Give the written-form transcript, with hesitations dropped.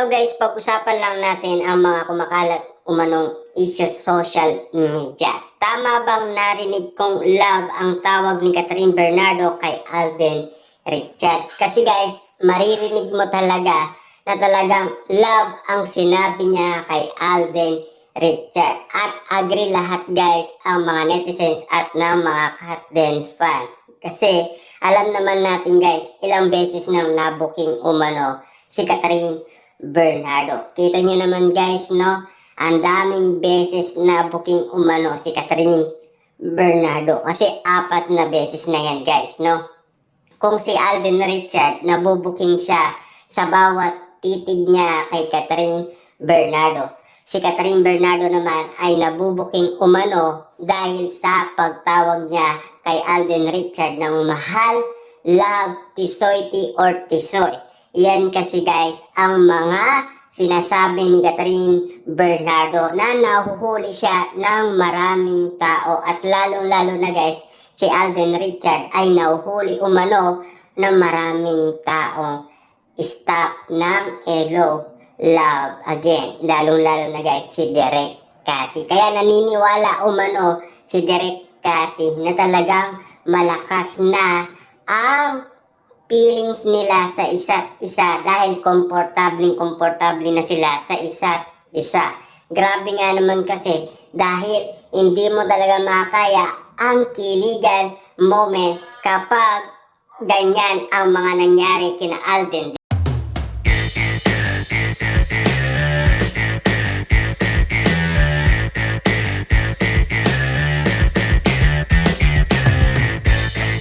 guys, pag-usapan lang natin ang mga kumakalat umanong issues sa social media. Tama bang narinig kong love ang tawag ni Catherine Bernardo kay Alden Richard? Kasi guys, maririnig mo talaga na talagang love ang sinabi niya kay Alden Richard. At agree lahat guys ang mga netizens at ng mga Catden fans. Kasi alam naman natin guys, ilang beses nang nabuking umano si Catherine Bernardo. Kita nyo naman guys, no? Ang daming beses na booking umano si Catherine Bernardo. Kasi 4 na beses na yan guys, no? Kung si Alden Richard, nabubuking siya sa bawat titig niya kay Catherine Bernardo. Si Catherine Bernardo naman ay nabubuking umano dahil sa pagtawag niya kay Alden Richard ng mahal, love, tisoy, or tisoy. Yan kasi guys ang mga sinasabi ni Catherine Bernardo na nahuhuli siya ng maraming tao at lalong-lalo na guys si Alden Richard ay nahuhuli umano ng maraming taong stop ng hello, love again. Lalong-lalo na guys si Direk Cathy. Kaya naniniwala umano si Direk Cathy na talagang malakas na ang feelings nila sa isa't isa dahil komportable na sila sa isa't isa. Grabe nga naman kasi dahil hindi mo talaga makaya ang kiligan moment kapag ganyan ang mga nangyari kina Alden